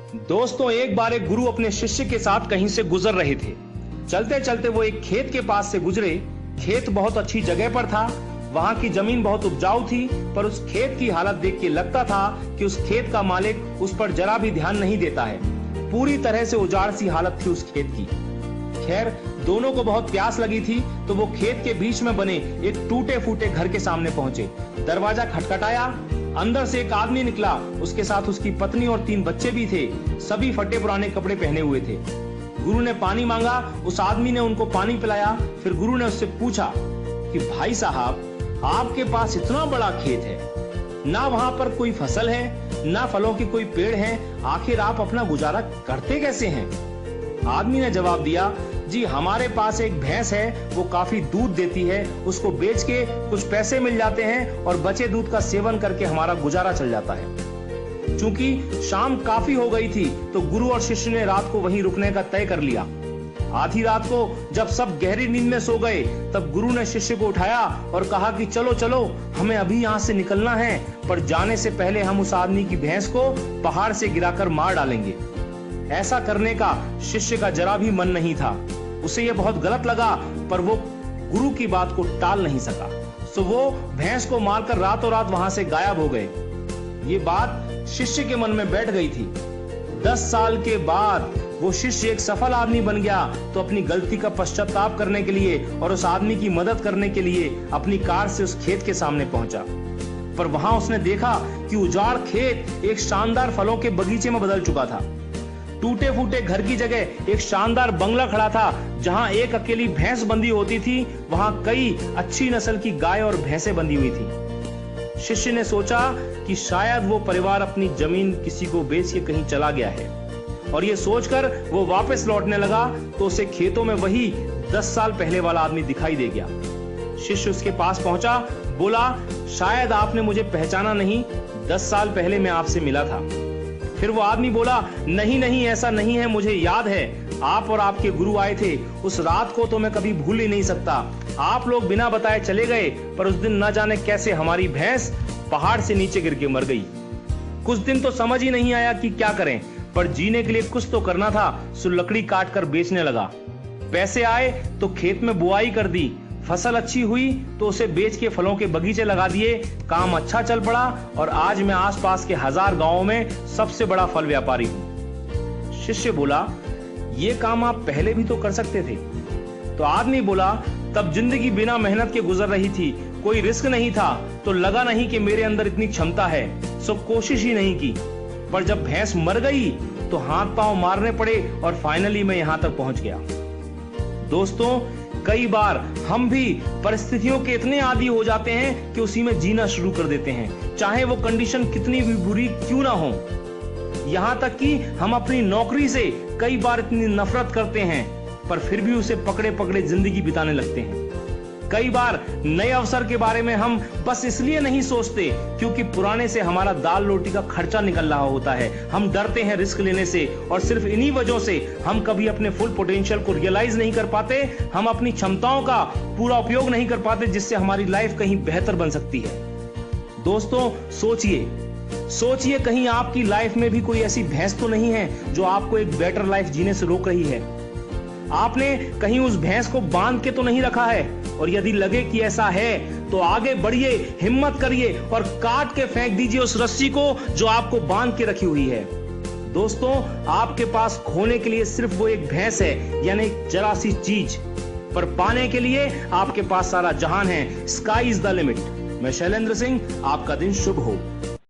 दोस्तों, एक बार एक गुरु अपने शिष्य के साथ कहीं से गुजर रहे थे। चलते चलते वो एक खेत के पास से गुजरे। खेत बहुत अच्छी जगह पर था। वहां की जमीन बहुत उपजाऊ थी, पर उस खेत की हालत देख के लगता था कि उस खेत का मालिक उस पर जरा भी ध्यान नहीं देता है। पूरी तरह से उजाड़ सी हालत थी उस खेत की। खैर, दोनों को बहुत प्यास लगी थी, तो वो खेत के बीच में बने एक टूटे फूटे घर के सामने पहुंचे। दरवाजा खटखटाया। अंदर से एक आदमी निकला। उसके साथ उसकी पत्नी और 3 बच्चे भी थे। सभी फटे पुराने कपड़े पहने हुए थे। गुरु ने पानी मांगा। उस आदमी ने उनको पानी पिलाया। फिर गुरु ने उससे पूछा कि भाई साहब, आपके पास इतना बड़ा खेत है, ना वहां पर कोई फसल है, ना फलों के कोई पेड़ हैं, आखिर आप अपना गुजारा करते कैसे हैं? आदमी ने जवाब दिया, जी हमारे पास एक भैंस है, वो काफी दूध देती है, उसको बेच के कुछ पैसे मिल जाते हैं और बचे दूध का सेवन करके हमारा गुजारा चल जाता है। चूंकि शाम काफी हो गई थी, तो गुरु और शिष्य ने रात को वहीं रुकने का तय कर लिया। आधी रात को जब सब गहरी नींद में सो गए, तब गुरु ने शिष्य को उठाया और कहा कि चलो चलो, हमें अभी यहाँ से निकलना है, पर जाने से पहले हम उस आदमी की भैंस को पहाड़ से गिराकर मार डालेंगे। ऐसा करने का शिष्य का जरा भी मन नहीं था। उसे यह बहुत गलत लगा, पर वो गुरु की बात को टाल नहीं सका। सो वो भैंस को मारकर रातों रात वहां से गायब हो गए। ये बात शिष्य के मन में बैठ गई थी। 10 साल के बाद वो शिष्य एक सफल आदमी बन गया, तो अपनी गलती का पश्चाताप करने के लिए और उस आदमी की मदद करने के लिए अपनी कार से उस खेत के सामने पहुंचा। पर वहां उसने देखा कि उजाड़ खेत एक शानदार फलों के बगीचे में बदल चुका था। टूटे फूटे घर की जगह एक शानदार बंगला खड़ा था। जहां एक अकेली भैंस बंधी होती थी, वहां कई अच्छी नस्ल की गाय और भैंसें बंधी हुई थी। शिष्य ने सोचा कि शायद वो परिवार अपनी जमीन किसी को बेच के कहीं चला गया है, और ये सोचकर वो वापस लौटने लगा, तो उसे खेतों में वही 10 साल पहले वाला आदमी दिखाई दे गया। शिष्य उसके पास पहुंचा, बोला, शायद आपने मुझे पहचाना नहीं, 10 साल पहले मैं आपसे मिला था। फिर वो आदमी बोला, नहीं नहीं, ऐसा नहीं है, मुझे याद है, आप और आपके गुरु आए थे। उस रात को तो मैं कभी भूल ही नहीं सकता। आप लोग बिना बताए चले गए, पर उस दिन न जाने कैसे हमारी भैंस पहाड़ से नीचे गिर के मर गई। कुछ दिन तो समझ ही नहीं आया कि क्या करें, पर जीने के लिए कुछ तो करना था, सो लकड़ी काट कर बेचने लगा। पैसे आए तो खेत में बुआई कर दी। फसल अच्छी हुई तो उसे बेच के फलों के बगीचे लगा दिए। काम अच्छा चल पड़ा और आज मैं आसपास के 1000 गांवों में सबसे बड़ा फल व्यापारी हूं। शिष्य बोला, ये काम आप पहले भी तो कर सकते थे। तो आदमी बोला, तब जिंदगी बिना मेहनत के गुजर रही थी, कोई रिस्क नहीं था, तो लगा नहीं कि मेरे अंदर इतनी क्षमता है, सो कोशिश ही नहीं की। पर जब भैंस मर गई तो हाथ पांव मारने पड़े और फाइनली मैं यहां तक पहुंच गया। दोस्तों, कई बार हम भी परिस्थितियों के इतने आदी हो जाते हैं कि उसी में जीना शुरू कर देते हैं, चाहे वो कंडीशन कितनी भी बुरी क्यों ना हो। यहां तक कि हम अपनी नौकरी से कई बार इतनी नफरत करते हैं, पर फिर भी उसे पकड़े पकड़े जिंदगी बिताने लगते हैं। कई बार नए अवसर के बारे में हम बस इसलिए नहीं सोचते क्योंकि पुराने से हमारा दाल रोटी का खर्चा निकल रहा होता है। हम डरते हैं रिस्क लेने से, और सिर्फ इन्हीं वजहों से हम कभी अपने फुल पोटेंशियल को रियलाइज नहीं कर पाते। हम अपनी क्षमताओं का पूरा उपयोग नहीं कर पाते, जिससे हमारी लाइफ कहीं बेहतर बन सकती है। दोस्तों, सोचिए कहीं आपकी लाइफ में भी कोई ऐसी भैंस तो नहीं है जो आपको एक बेटर लाइफ जीने से रोक रही है। आपने कहीं उस भैंस को बांध के तो नहीं रखा है, और यदि लगे कि ऐसा है तो आगे बढ़िए, हिम्मत करिए और काट के फेंक दीजिए उस रस्सी को जो आपको बांध के रखी हुई है। दोस्तों, आपके पास खोने के लिए सिर्फ वो एक भैंस है, यानी एक जरा सी चीज, पर पाने के लिए आपके पास सारा जहान है। Sky is the limit. मैं शैलेंद्र सिंह, आपका दिन शुभ हो।